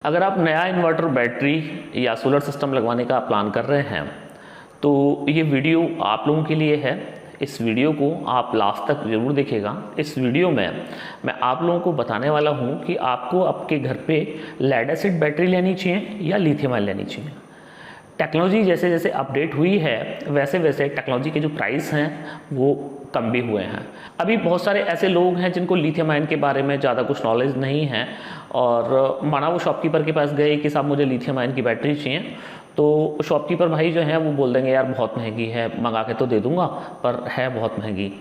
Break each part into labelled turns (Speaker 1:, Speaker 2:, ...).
Speaker 1: अगर आप नया इन्वर्टर बैटरी या सोलर सिस्टम लगवाने का प्लान कर रहे हैं तो ये वीडियो आप लोगों के लिए है। इस वीडियो को आप लास्ट तक ज़रूर देखिएगा। इस वीडियो में मैं आप लोगों को बताने वाला हूँ कि आपको आपके घर पे लेड एसिड बैटरी लेनी चाहिए या लिथियम आयन लेनी चाहिए। टेक्नोलॉजी जैसे जैसे अपडेट हुई है वैसे वैसे टेक्नोलॉजी के जो प्राइस हैं वो कम भी हुए हैं। अभी बहुत सारे ऐसे लोग हैं जिनको लिथियम आयन के बारे में ज़्यादा कुछ नॉलेज नहीं है और माना वो शॉपकीपर के पास गए कि साहब मुझे लिथियम आयन की बैटरी चाहिए, तो शॉपकीपर भाई जो है वो बोल देंगे यार बहुत महंगी है, मंगा के तो दे दूंगा पर है बहुत महंगी।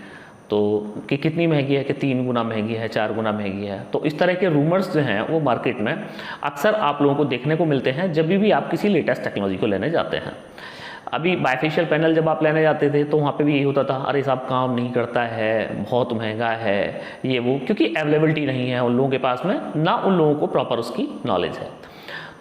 Speaker 1: तो कि कितनी महंगी है कि 3 गुना महंगी है, 4 गुना महंगी है। तो इस तरह के रूमर्स जो हैं वो मार्केट में अक्सर आप लोगों को देखने को मिलते हैं जब भी आप किसी लेटेस्ट टेक्नोलॉजी को लेने जाते हैं। अभी बाइफेशियल पैनल जब आप लेने जाते थे तो वहाँ पे भी यही होता था, अरे साहब काम नहीं करता है, बहुत महंगा है, ये वो, क्योंकि अवेलेबिलिटी नहीं है उन लोगों के पास में, ना उन लोगों को प्रॉपर उसकी नॉलेज है।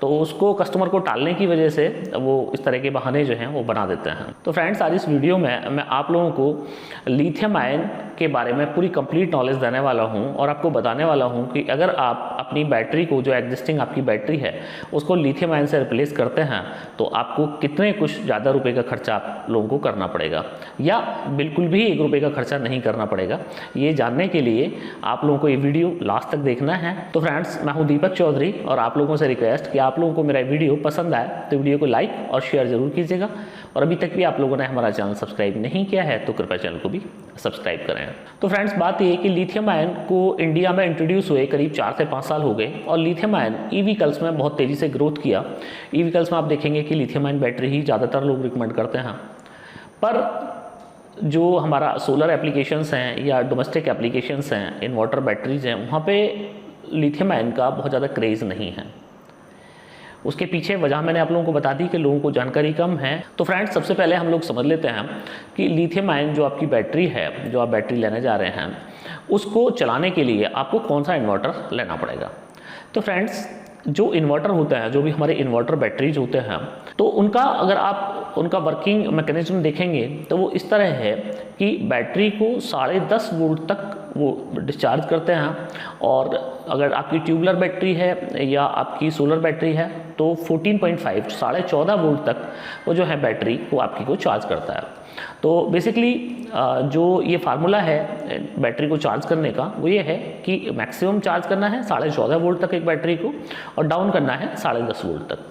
Speaker 1: तो उसको कस्टमर को टालने की वजह से वो इस तरह के बहाने जो हैं वो बना देते हैं। तो फ्रेंड्स आज इस वीडियो में मैं आप लोगों को लिथियम आयन के बारे में पूरी कंप्लीट नॉलेज देने वाला हूं और आपको बताने वाला हूं कि अगर आप अपनी बैटरी को, जो एग्जिस्टिंग आपकी बैटरी है, उसको लिथियम आयन से रिप्लेस करते हैं तो आपको कितने कुछ ज़्यादा रुपये का खर्चा आप लोगों को करना पड़ेगा या बिल्कुल भी 1 रुपये का खर्चा नहीं करना पड़ेगा। ये जानने के लिए आप लोगों को ये वीडियो लास्ट तक देखना है। तो फ्रेंड्स मैं हूँ दीपक चौधरी और आप लोगों से रिक्वेस्ट कि आप लोगों को मेरा वीडियो पसंद आए तो वीडियो को लाइक और शेयर जरूर कीजिएगा और अभी तक भी आप लोगों ने हमारा चैनल सब्सक्राइब नहीं किया है तो कृपया चैनल को भी सब्सक्राइब करें। तो फ्रेंड्स बात ये है कि लिथियम आयन को इंडिया में इंट्रोड्यूस हुए करीब 4 से 5 साल हो गए और लिथियम आयन ई व्हीकल्स में बहुत तेज़ी से ग्रोथ किया। ई व्हीकल्स में आप देखेंगे कि लिथियम आयन बैटरी ही ज़्यादातर लोग रिकमेंड करते हैं, पर जो हमारा सोलर एप्लीकेशंस हैं या डोमेस्टिक एप्लीकेशंस हैं, इन्वर्टर बैटरीज हैं, वहाँ पे लिथियम आयन का बहुत ज़्यादा क्रेज़ नहीं है। उसके पीछे वजह मैंने आप लोगों को बता दी कि लोगों को जानकारी कम है। तो फ्रेंड्स सबसे पहले हम लोग समझ लेते हैं कि लिथियम आयन जो आपकी बैटरी है, जो आप बैटरी लेने जा रहे हैं, उसको चलाने के लिए आपको कौन सा इन्वर्टर लेना पड़ेगा। तो फ्रेंड्स जो इन्वर्टर होते हैं, जो भी हमारे इन्वर्टर बैटरीज होते हैं, तो उनका अगर आप उनका वर्किंग मैकेनिज्म देखेंगे तो वो इस तरह है कि बैटरी को 10.5 वोल्ट तक वो डिस्चार्ज करते हैं और अगर आपकी ट्यूबलर बैटरी है या आपकी सोलर बैटरी है तो 14.5 14.5 वोल्ट तक वो जो है बैटरी वो आपकी को चार्ज करता है। तो बेसिकली जो ये फार्मूला है बैटरी को चार्ज करने का वो ये है कि मैक्सिमम चार्ज करना है 14.5 वोल्ट तक एक बैटरी को और डाउन करना है 10.5 वोल्ट तक।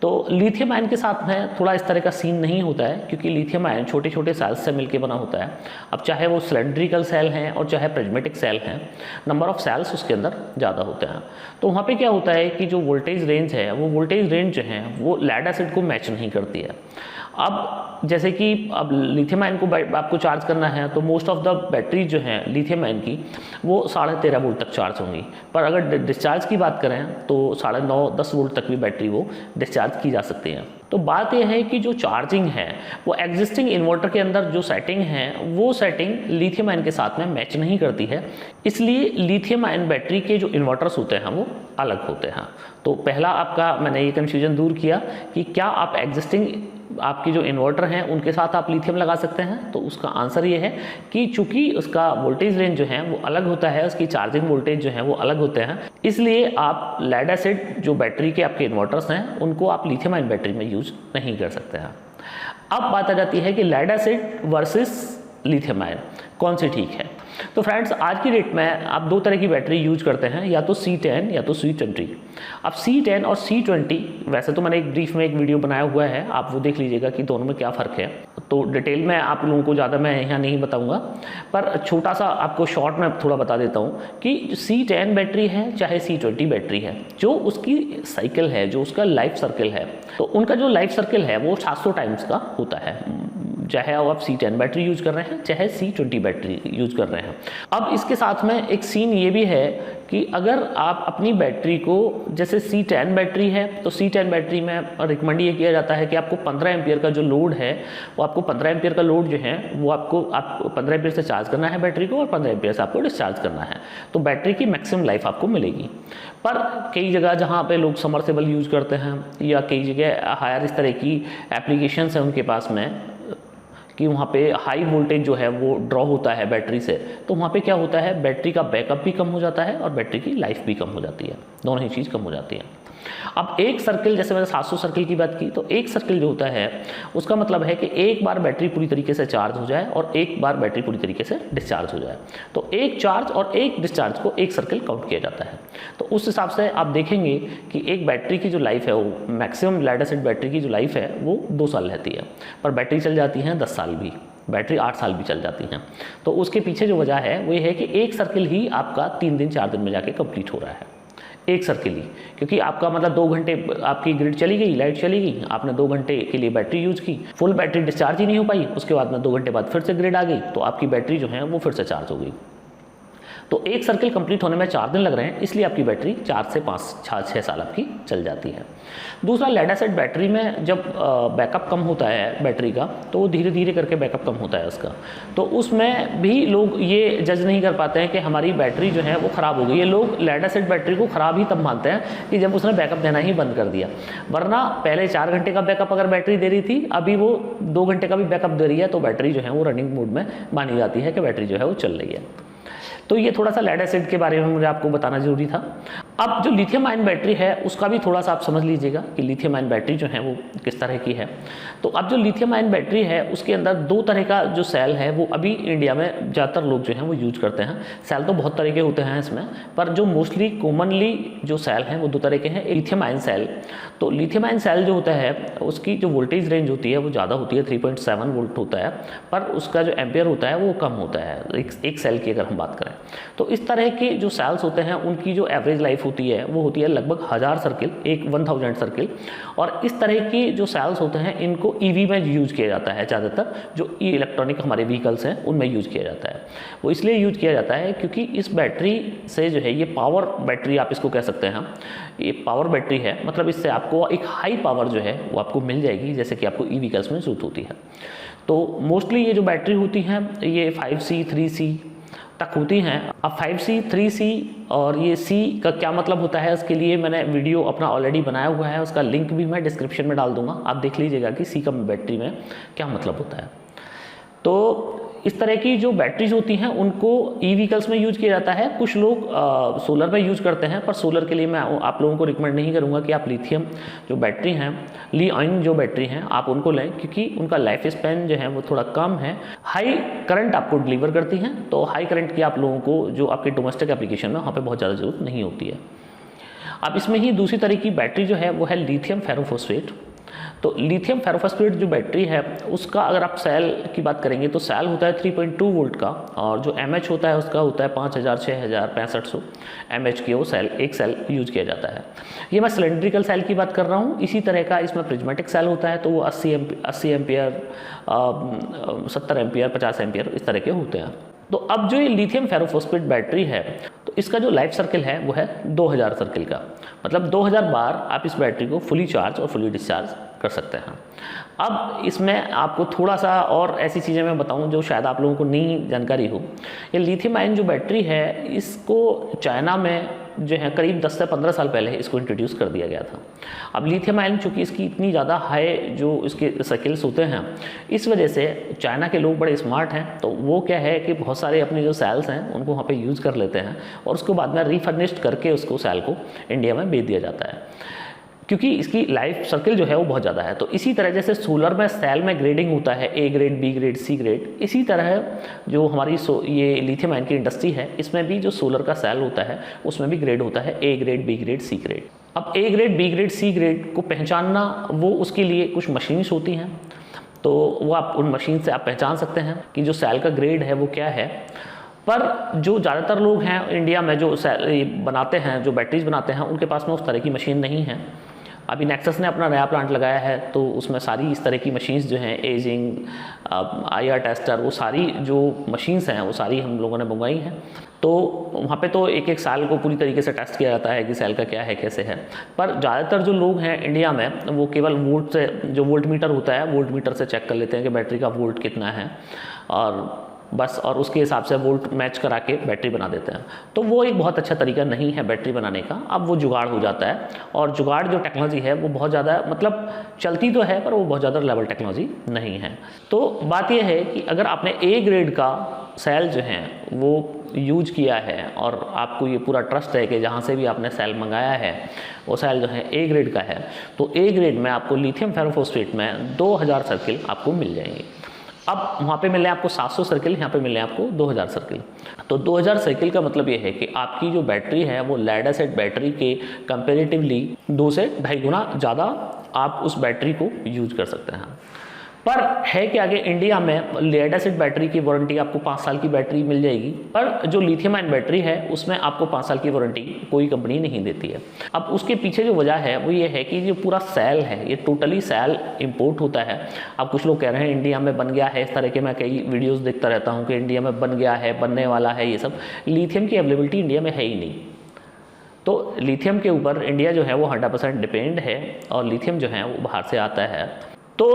Speaker 1: तो लिथियम आयन के साथ में थोड़ा इस तरह का सीन नहीं होता है क्योंकि लिथियम आयन छोटे छोटे सेल्स से मिलकर बना होता है। अब चाहे वो सिलेंड्रिकल सेल हैं और चाहे प्रिज्मेटिक सेल हैं, नंबर ऑफ सेल्स उसके अंदर ज़्यादा होते हैं। तो वहाँ पे क्या होता है कि जो वोल्टेज रेंज है वो वोल्टेज रेंज जो है वो लेड एसिड को मैच नहीं करती है। अब जैसे कि अब लिथियम आयन को आपको चार्ज करना है तो मोस्ट ऑफ द बैटरी जो है लिथियम आयन की वो 13.5 वोल्ट तक चार्ज होंगी, पर अगर डिस्चार्ज की बात करें तो 9.5-10 वोल्ट तक भी बैटरी वो डिस्चार्ज की जा सकती है। तो बात यह है कि जो चार्जिंग है वो एग्जिस्टिंग इन्वर्टर के अंदर जो सेटिंग है वो सेटिंग लिथियम आयन के साथ में मैच नहीं करती है, इसलिए लिथियम आयन बैटरी के जो इन्वर्टर्स होते हैं वो अलग होते हैं। तो पहला आपका मैंने ये कन्फ्यूजन दूर किया कि क्या आप एग्जिस्टिंग आपकी जो इन्वर्टर हैं उनके साथ आप लिथियम लगा सकते हैं, तो उसका आंसर ये है कि चूंकि उसका वोल्टेज रेंज जो है वो अलग होता है, उसकी चार्जिंग वोल्टेज जो है वो अलग होते हैं, इसलिए आप लेड एसिड जो बैटरी के आपके इन्वर्टर्स हैं उनको आप लिथियम आयन बैटरी में यूज नहीं कर सकते हैं। अब बात आ जाती है कि lead acid versus lithium ion कौन सी ठीक है। तो फ्रेंड्स आज की डेट में आप 2 तरह की बैटरी यूज करते हैं, या तो C10 या तो C20। अब C10 और C20 वैसे तो मैंने एक ब्रीफ में एक वीडियो बनाया हुआ है, आप वो देख लीजिएगा कि दोनों में क्या फ़र्क है। तो डिटेल में आप लोगों को ज़्यादा मैं यहाँ नहीं बताऊँगा, पर छोटा सा आपको शॉर्ट में थोड़ा बता देता हूँ कि C10 बैटरी है चाहे C20 बैटरी है, जो उसकी साइकिल है, जो उसका लाइफ सर्किल है, तो उनका जो लाइफ सर्किल है वो 700 टाइम्स का होता है, चाहे आप C10 बैटरी यूज कर रहे हैं चाहे C20 बैटरी यूज कर रहे हैं। अब इसके साथ में एक सीन ये भी है कि अगर आप अपनी बैटरी को, जैसे C10 बैटरी है तो C10 बैटरी में रिकमेंड ये किया जाता है कि आपको 15 एम्पियर का जो लोड है वो आपको 15 एम्पियर का लोड जो है वो आपको 15 एम्पियर से चार्ज करना है बैटरी को और 15 एम्पियर से आपको डिस्चार्ज करना है, तो बैटरी की मैक्सिमम लाइफ आपको मिलेगी। पर कई जगह जहाँ पे लोग समरसेबल यूज करते हैं या कई जगह हायर इस तरह की एप्लीकेशंस हैं उनके पास में कि वहाँ पे हाई वोल्टेज जो है वो ड्रॉ होता है बैटरी से, तो वहाँ पे क्या होता है, बैटरी का बैकअप भी कम हो जाता है और बैटरी की लाइफ भी कम हो जाती है, दोनों ही चीज़ कम हो जाती है। अब एक सर्किल, जैसे मैंने 700 सर्किल की बात की, तो एक सर्किल जो होता है उसका मतलब है कि एक बार बैटरी पूरी तरीके से चार्ज हो जाए और एक बार बैटरी पूरी तरीके से डिस्चार्ज हो जाए, तो एक चार्ज और एक डिस्चार्ज को एक सर्किल काउंट किया जाता है। तो उस हिसाब से आप देखेंगे कि एक बैटरी की जो लाइफ है वो मैक्सिमम लेड एसिड बैटरी की जो लाइफ है वो 2 साल रहती है, पर बैटरी चल जाती है 10 साल भी, बैटरी 8 साल भी चल जाती हैं। तो उसके पीछे जो वजह है वो ये है कि एक सर्किल ही आपका 3 दिन 4 दिन में जाके कंप्लीट हो रहा है, एक सर्किल ही, क्योंकि आपका मतलब 2 घंटे आपकी ग्रिड चली गई, लाइट चली गई, आपने 2 घंटे के लिए बैटरी यूज़ की, फुल बैटरी डिस्चार्ज ही नहीं हो पाई, उसके बाद में 2 घंटे बाद फिर से ग्रिड आ गई, तो आपकी बैटरी जो है वो फिर से चार्ज हो गई। तो एक सर्किल कंप्लीट होने में 4 दिन लग रहे हैं, इसलिए आपकी बैटरी 4 से 6 साल आपकी चल जाती है। दूसरा, लेड एसिड बैटरी में जब बैकअप कम होता है बैटरी का, तो धीरे धीरे करके बैकअप कम होता है उसका, तो उसमें भी लोग ये जज नहीं कर पाते हैं कि हमारी बैटरी जो है वो ख़राब हो गई है। लोग लेड एसिड बैटरी को ख़राब ही तब मानते हैं कि जब उसने बैकअप देना ही बंद कर दिया, वरना पहले 4 घंटे का बैकअप अगर बैटरी दे रही थी, अभी वो 2 घंटे का भी बैकअप दे रही है, तो बैटरी जो है वो रनिंग मोड में मानी जाती है कि बैटरी जो है वो चल रही है। तो ये थोड़ा सा लेड एसिड के बारे में मुझे आपको बताना जरूरी था। अब जो लिथियम आयन बैटरी है उसका भी थोड़ा सा आप समझ लीजिएगा कि लिथियम आयन बैटरी जो है वो किस तरह की है। तो अब जो लिथियम आयन बैटरी है उसके अंदर 2 तरह का जो सेल है वो अभी इंडिया में ज़्यादातर लोग जो हैं वो यूज करते हैं। सेल तो बहुत तरह के होते हैं इसमें, पर जो मोस्टली कॉमनली जो सेल हैं वो 2 तरह के हैं। लिथियम आयन सेल, तो लिथियम आयन सेल जो होता है उसकी जो वोल्टेज रेंज होती है वो ज़्यादा होती है, 3.7 वोल्ट होता है, पर उसका जो एम्पियर होता है वो कम होता है एक सेल की अगर हम बात करें। तो इस तरह के जो सेल्स होते हैं उनकी जो एवरेज लाइफ होती है वो होती है लगभग 1000 सर्किल, 1000 सर्किल। और इस तरह की जो सेल्स होते हैं इनको ईवी में यूज किया जाता है, ज़्यादातर जो इलेक्ट्रॉनिक हमारे व्हीकल्स हैं उनमें यूज किया जाता है। वो इसलिए यूज किया जाता है क्योंकि इस बैटरी से जो है, ये पावर बैटरी आप इसको कह सकते हैं, ये पावर बैटरी है, मतलब इससे आपको एक हाई पावर जो है वो आपको मिल जाएगी, जैसे कि आपको ई व्हीकल्स में जरूरत होती है। तो मोस्टली ये जो बैटरी होती हैं ये 5C 3C तक होती हैं। अब 5C 3C और ये C का क्या मतलब होता है, उसके लिए मैंने वीडियो अपना ऑलरेडी बनाया हुआ है, उसका लिंक भी मैं डिस्क्रिप्शन में डाल दूंगा, आप देख लीजिएगा कि C का बैटरी में क्या मतलब होता है। तो इस तरह की जो बैटरीज होती हैं उनको ई व्हीकल्स में यूज किया जाता है। कुछ लोग सोलर में यूज करते हैं, पर सोलर के लिए मैं आप लोगों को रिकमेंड नहीं करूंगा कि आप लिथियम जो बैटरी हैं, ली आयन जो बैटरी हैं, आप उनको लें, क्योंकि उनका लाइफ स्पैन जो है वो थोड़ा कम है, हाई करंट आपको डिलीवर करती हैं। तो हाई करंट की आप लोगों को जो आपके डोमेस्टिक एप्लीकेशन में वहाँ पर बहुत ज़्यादा जरूरत नहीं होती है। अब इसमें ही दूसरी तरह की बैटरी जो है वो है लिथियम फेरोफॉस्फेट। तो लिथियम फेरोफॉस्फेट जो बैटरी है उसका अगर आप सेल की बात करेंगे तो सेल होता है 3.2 वोल्ट का, और जो एमएच होता है उसका होता है 5000, 6000, 6500 एमएच की वो सेल, एक सेल यूज किया जाता है। ये मैं सिलेंड्रिकल सेल की बात कर रहा हूँ। इसी तरह का इसमें प्रिज्मेटिक सेल होता है, तो वो 80 एम्पियर, 70 एम्पियर, 50 एम्पियर इस तरह के होते हैं। तो अब जो ये लिथियम फेरोफॉस्फेट बैटरी है तो इसका जो लाइफ सर्किल है वो है 2000 सर्किल का, मतलब 2000 बार आप इस बैटरी को फुली चार्ज और फुली डिस्चार्ज कर सकते हैं। अब इसमें आपको थोड़ा सा और ऐसी चीज़ें मैं बताऊं जो शायद आप लोगों को नहीं जानकारी हो। ये लिथियम आयन जो बैटरी है इसको चाइना में जो है करीब 10 से 15 साल पहले इसको इंट्रोड्यूस कर दिया गया था। अब लिथियम आयन चूँकि इसकी इतनी ज़्यादा हाई जो इसके सर्किल्स होते हैं, इस वजह से चाइना के लोग बड़े स्मार्ट हैं, तो वो क्या है कि बहुत सारे अपने जो सेल्स हैं उनको वहाँ पे यूज़ कर लेते हैं और उसको बाद में रिफर्निश्ड करके उसको सेल को इंडिया में बेच दिया जाता है, क्योंकि इसकी लाइफ सर्किल जो है वो बहुत ज़्यादा है। तो इसी तरह जैसे सोलर में सेल में ग्रेडिंग होता है, A grade, B grade, C grade, इसी तरह जो हमारी ये लिथियम आयन की इंडस्ट्री है इसमें भी जो सोलर का सेल होता है उसमें भी ग्रेड होता है, A grade, B grade, C grade. अब A grade, B grade, C grade को पहचानना वो उसके लिए कुछ मशीन्स होती हैं, तो वो आप उन मशीन से आप पहचान सकते हैं कि जो सेल का ग्रेड है वो क्या है। पर जो ज़्यादातर लोग हैं इंडिया में जो बनाते हैं, जो बैटरीज बनाते हैं, उनके पास में उस तरह की मशीन नहीं है। अभी नेक्सस ने अपना नया प्लांट लगाया है तो उसमें सारी इस तरह की मशीन्स जो हैं, एजिंग, IR टेस्टर, वो सारी जो मशीन्स हैं वो सारी हम लोगों ने मंगवाई हैं। तो वहाँ पे तो एक एक साल को पूरी तरीके से टेस्ट किया जाता है कि सेल का क्या है, कैसे है। पर ज़्यादातर जो लोग हैं इंडिया में वो केवल वोल्ट से, जो वोल्ट मीटर होता है, वोल्ट मीटर से चेक कर लेते हैं कि बैटरी का वोल्ट कितना है, और बस, और उसके हिसाब से वोल्ट मैच करा के बैटरी बना देते हैं। तो वो एक बहुत अच्छा तरीका नहीं है बैटरी बनाने का। अब वो जुगाड़ हो जाता है, और जुगाड़ जो टेक्नोलॉजी है वो बहुत ज़्यादा मतलब चलती तो है, पर वो बहुत ज़्यादा लेवल टेक्नोलॉजी नहीं है। तो बात यह है कि अगर आपने ए ग्रेड का सेल जो है वो यूज किया है, और आपको ये पूरा ट्रस्ट है कि जहाँ से भी आपने सेल मंगाया है वो सेल जो है ए ग्रेड का है, तो ए ग्रेड में आपको लिथियम फेरोफॉस्फेट में 2000 सर्किल आपको मिल जाएंगे। अब वहाँ पे मिले आपको 700 सर्किल, यहाँ पे मिले आपको 2000 सर्किल। तो 2000 सर्किल का मतलब ये है कि आपकी जो बैटरी है वो लेड एसिड बैटरी के कंपेरेटिवली 2 से 2.5 गुना ज़्यादा आप उस बैटरी को यूज कर सकते हैं। पर है कि आगे इंडिया में लेड एसिड बैटरी की वारंटी आपको 5 साल की बैटरी मिल जाएगी, पर जो लिथियम आयन बैटरी है उसमें आपको 5 साल की वारंटी कोई कंपनी नहीं देती है। अब उसके पीछे जो वजह है वो ये है कि जो पूरा सेल है ये टोटली सेल इंपोर्ट होता है। अब कुछ लोग कह रहे हैं इंडिया में बन गया है, इस तरह के मैं कई वीडियोज़ देखता रहता हूँ कि इंडिया में बन गया है, बनने वाला है, ये सब। लिथियम की अवेलेबिलिटी इंडिया में है ही नहीं। तो लिथियम के ऊपर इंडिया जो है वो 100% डिपेंड है, और लिथियम जो है वो बाहर से आता है। तो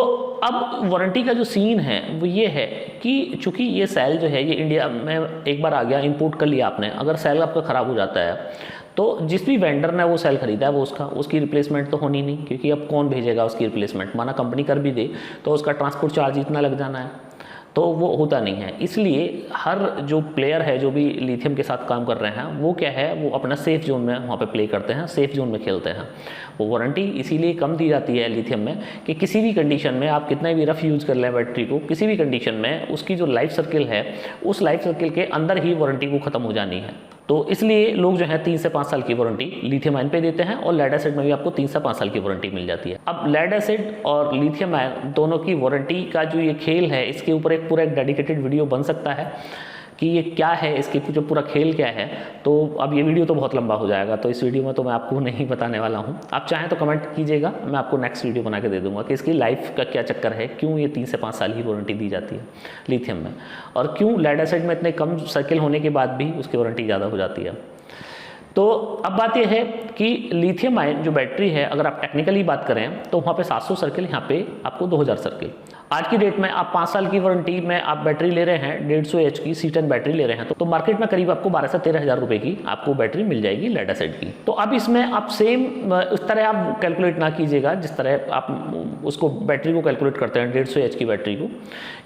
Speaker 1: अब वारंटी का जो सीन है वो ये है कि चूंकि ये सेल जो है ये इंडिया में एक बार आ गया, इंपोर्ट कर लिया आपने, अगर सेल आपका ख़राब हो जाता है तो जिस भी वेंडर ने वो सेल खरीदा है वो उसकी रिप्लेसमेंट तो होनी नहीं, क्योंकि अब कौन भेजेगा उसकी रिप्लेसमेंट। माना कंपनी कर भी दे तो उसका ट्रांसपोर्ट चार्ज इतना लग जाना है, तो वो होता नहीं है। इसलिए हर जो प्लेयर है जो भी लिथियम के साथ काम कर रहे हैं वो क्या है, वो अपना सेफ जोन में वहाँ पे प्ले करते हैं, सेफ जोन में खेलते हैं। वो वारंटी इसीलिए कम दी जाती है लिथियम में कि किसी भी कंडीशन में आप कितना भी रफ यूज़ कर लें बैटरी को, किसी भी कंडीशन में उसकी जो लाइफ सर्किल है उस लाइफ सर्किल के अंदर ही वारंटी को ख़त्म हो जानी है। तो इसलिए लोग जो है 3 से 5 साल की वारंटी लिथियम आयन पे देते हैं, और लेड एसिड में भी आपको 3 से 5 साल की वारंटी मिल जाती है। अब लेड एसिड और लिथियम आयन दोनों की वारंटी का जो ये खेल है, इसके ऊपर एक पूरा डेडिकेटेड वीडियो बन सकता है कि ये क्या है, इसके जो पूरा खेल क्या है। तो अब ये वीडियो तो बहुत लंबा हो जाएगा, तो इस वीडियो में तो मैं आपको नहीं बताने वाला हूँ। आप चाहें तो कमेंट कीजिएगा, मैं आपको नेक्स्ट वीडियो बना के दे दूंगा कि इसकी लाइफ का क्या चक्कर है, क्यों ये 3 से 5 साल ही वारंटी दी जाती है लिथियम में, और क्यों लेड एसिड में इतने कम सर्किल होने के बाद भी उसकी वारंटी ज़्यादा हो जाती है। तो अब बात यह है कि लिथियम आयन जो बैटरी है, अगर आप टेक्निकली बात करें तो वहाँ पे 700 सर्किल, यहाँ पे आपको 2000 सर्किल। आज की डेट में आप 5 साल की वारंटी में आप बैटरी ले रहे हैं, 150 एच की C10 बैटरी ले रहे हैं, तो मार्केट में करीब आपको 12 से 13 हज़ार रुपये की आपको बैटरी मिल जाएगी लेड एसिड की। तो अब इसमें आप सेम उस तरह आप कैलकुलेट ना कीजिएगा जिस तरह आप उसको बैटरी को कैलकुलेट करते हैं 150 एच की बैटरी को,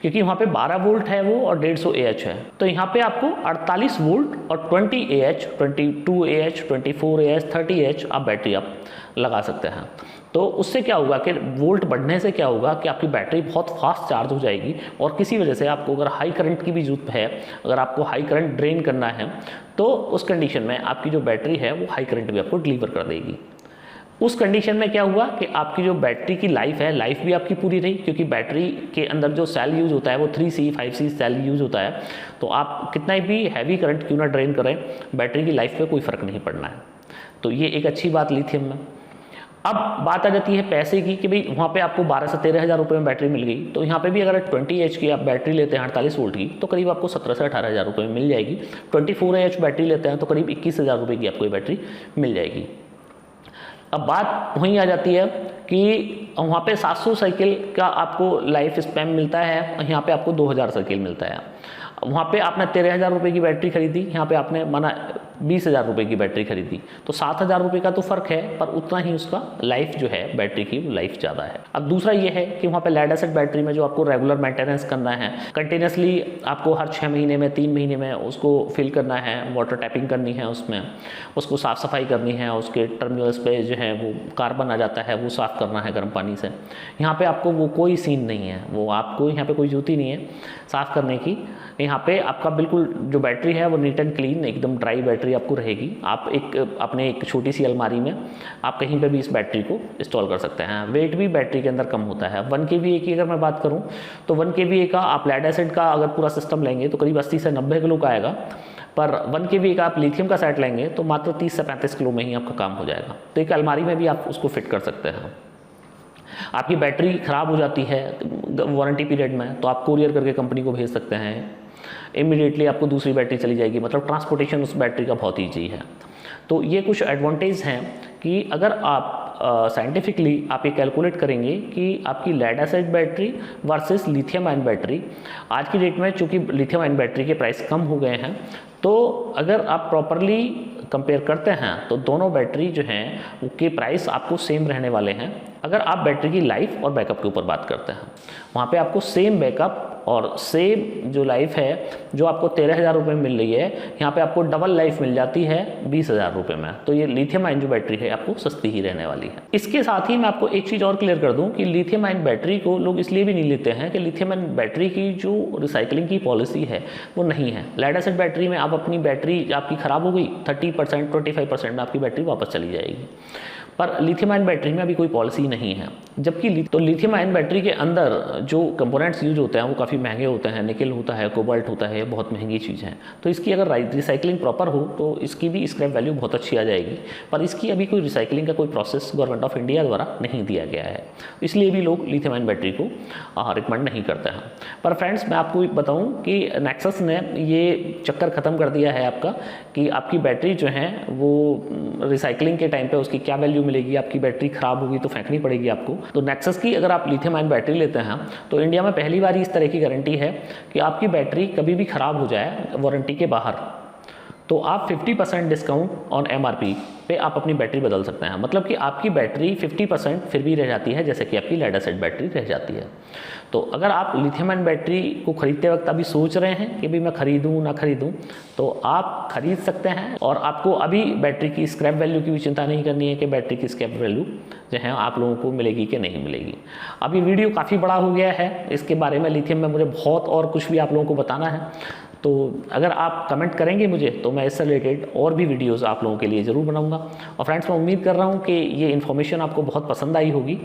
Speaker 1: क्योंकि वहाँ पे 12 वोल्ट है वो और 150 AH है। तो यहाँ पे आपको 48 वोल्ट और 20 AH, 22 AH, 24 AH, 30 AH आप बैटरी आप लगा सकते हैं। तो उससे क्या होगा कि वोल्ट बढ़ने से क्या होगा कि आपकी बैटरी बहुत फास्ट चार्ज हो जाएगी, और किसी वजह से आपको अगर हाई करंट की भी जरूरत है, अगर आपको हाई करंट ड्रेन करना है, तो उस कंडीशन में आपकी जो बैटरी है वो हाई करंट भी आपको डिलीवर कर देगी। उस कंडीशन में क्या हुआ कि आपकी जो बैटरी की लाइफ है, लाइफ भी आपकी पूरी रही, क्योंकि बैटरी के अंदर जो सेल यूज़ होता है वो 3C 5C सेल यूज़ होता है। तो आप कितना भी हैवी करंट क्यों ना ड्रेन करें, बैटरी की लाइफ पे कोई फ़र्क नहीं पड़ना है। तो ये एक अच्छी बात लिथियम में। अब बात आ जाती है पैसे की कि भाई वहाँ पे आपको 12 से 13 हज़ार रुपये में बैटरी मिल गई, तो यहाँ पे भी अगर 20 एच की आप बैटरी लेते हैं 48 वोल्ट की, तो करीब आपको 17 से 18 हज़ार रुपये में मिल जाएगी। 24 एच बैटरी लेते हैं तो करीब 21 हज़ार रुपये की आपको ये बैटरी मिल जाएगी। अब बात वहीं आ जाती है कि वहाँ पे 700 साइकिल का आपको लाइफ स्पैन मिलता है, यहाँ पे आपको 2000 साइकिल मिलता है। वहाँ पे आपने 13 हज़ार रुपये की बैटरी खरीदी, यहाँ पे आपने माना 20 हज़ार रुपये की बैटरी खरीदी, तो 7 हज़ार रुपये का तो फ़र्क है, पर उतना ही उसका लाइफ जो है बैटरी की वो लाइफ ज़्यादा है। अब दूसरा ये है कि वहाँ पे लेड एसिड बैटरी में जो आपको रेगुलर मेंटेनेंस करना है, कंटिन्यूसली आपको हर 6 महीने में 3 महीने में उसको फिल करना है, वाटर टैपिंग करनी है, उसमें उसको साफ़ सफाई करनी है, उसके टर्मिनल्स पे जो है वो कार्बन आ जाता है वो साफ़ करना है गर्म पानी से। यहाँ पे आपको वो कोई सीन नहीं है, वो आपको यहाँ पे कोई जरूरत ही नहीं है साफ़ करने की। यहाँ पे आपका बिल्कुल जो बैटरी है वो नीट एंड क्लीन एकदम ड्राई बैटरी आपको रहेगी। आप अपने एक छोटी सी अलमारी में आप कहीं पे भी इस बैटरी को इंस्टॉल कर सकते हैं। वेट भी बैटरी के अंदर कम होता है। 1 kVA की अगर मैं बात करूँ तो 1 kVA का आप लेड एसिड का अगर पूरा सिस्टम लेंगे तो करीब 80 से 90 किलो का आएगा, पर 1 kVA का आप लिथियम का सेट लेंगे तो मात्र 30 से 35 किलो में ही आपका काम हो जाएगा। तो एक अलमारी में भी आप उसको फिट कर सकते हैं। आपकी बैटरी ख़राब हो जाती है वारंटी पीरियड में तो आप कोरियर करके कंपनी को भेज सकते हैं, इमीडिएटली आपको दूसरी बैटरी चली जाएगी। मतलब ट्रांसपोर्टेशन उस बैटरी का बहुत ईजी है। तो ये कुछ एडवांटेज हैं कि अगर आप साइंटिफिकली आप ये कैलकुलेट करेंगे कि आपकी lead acid battery versus lithium ion battery, आज की डेट में चूँकि लिथियम आयन बैटरी के प्राइस कम हो गए हैं, तो अगर आप प्रॉपरली कंपेयर करते हैं तो दोनों बैटरी जो हैं उनके प्राइस आपको सेम रहने वाले हैं। अगर आप बैटरी की लाइफ और बैकअप के ऊपर बात करते हैं, वहाँ पे आपको सेम बैकअप और सेम जो लाइफ है जो आपको 13,000 रुपये में मिल रही है, यहाँ पे आपको डबल लाइफ मिल जाती है 20,000 रुपये में। तो ये लिथियम आयन जो बैटरी है आपको सस्ती ही रहने वाली है। इसके साथ ही मैं आपको एक चीज़ और क्लियर कर दूँ कि लिथियम आयन बैटरी को लोग इसलिए भी नहीं लेते हैं कि लिथियम आयन बैटरी की जो रिसाइकलिंग की पॉलिसी है वो नहीं है। लेड एसिड बैटरी में आप अपनी बैटरी आपकी ख़राब हो गई 30% 25% में आपकी बैटरी वापस चली जाएगी, पर लिथियम आयन बैटरी में अभी कोई पॉलिसी नहीं है। जबकि तो लिथियम आयन बैटरी के अंदर जो कंपोनेंट्स यूज होते हैं वो काफ़ी महंगे होते हैं, निकल होता है, कोबाल्ट होता है, बहुत महंगी चीज़ है। तो इसकी अगर रिसाइकलिंग प्रॉपर हो तो इसकी भी स्क्रैप वैल्यू बहुत अच्छी आ जाएगी, पर इसकी अभी कोई रिसाइकलिंग का कोई प्रोसेस गवर्नमेंट ऑफ इंडिया द्वारा नहीं दिया गया है, इसलिए भी लोग लिथियम आयन बैटरी को रिकमेंड नहीं करते हैं। पर फ्रेंड्स, मैं आपको बताऊँ कि नेक्सस ने ये चक्कर ख़त्म कर दिया है आपका कि आपकी बैटरी जो है वो रिसाइकलिंग के टाइम पर उसकी क्या वैल्यू मिलेगी। आपकी बैटरी ख़राब होगी तो फेंकनी पड़ेगी आपको। तो नेक्सस की अगर आप लिथियम आयन बैटरी लेते हैं तो इंडिया में पहली बार इस तरह की गारंटी है कि आपकी बैटरी कभी भी ख़राब हो जाए वारंटी के बाहर तो आप 50% डिस्काउंट ऑन MRP पे आप अपनी बैटरी बदल सकते हैं। मतलब कि आपकी बैटरी 50% फिर भी रह जाती है, जैसे कि आपकी लेड एसिड बैटरी रह जाती है। तो अगर आप लिथियम आयन बैटरी को खरीदते वक्त अभी सोच रहे हैं कि भाई मैं खरीदूं ना खरीदूं, तो आप खरीद सकते हैं और आपको अभी बैटरी की स्क्रैप वैल्यू की भी चिंता नहीं करनी है कि बैटरी की स्क्रैप वैल्यू जो है आप लोगों को मिलेगी कि नहीं मिलेगी। अब ये वीडियो काफ़ी बड़ा हो गया है, इसके बारे में लिथियम में मुझे बहुत और कुछ भी आप लोगों को बताना है। तो अगर आप कमेंट करेंगे मुझे तो मैं इससे रिलेटेड और भी वीडियोस आप लोगों के लिए ज़रूर बनाऊंगा। और फ्रेंड्स, मैं उम्मीद कर रहा हूं कि ये इन्फॉर्मेशन आपको बहुत पसंद आई होगी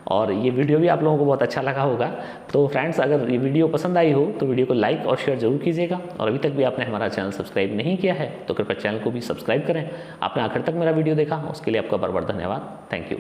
Speaker 1: और ये वीडियो भी आप लोगों को बहुत अच्छा लगा होगा। तो फ्रेंड्स, अगर ये वीडियो पसंद आई हो तो वीडियो को लाइक और शेयर ज़रूर कीजिएगा। और अभी तक भी आपने हमारा चैनल सब्सक्राइब नहीं किया है तो कृपया चैनल को भी सब्सक्राइब करें। आपने आखिर तक मेरा वीडियो देखा, उसके लिए आपका बहुत बहुत धन्यवाद। Thank you.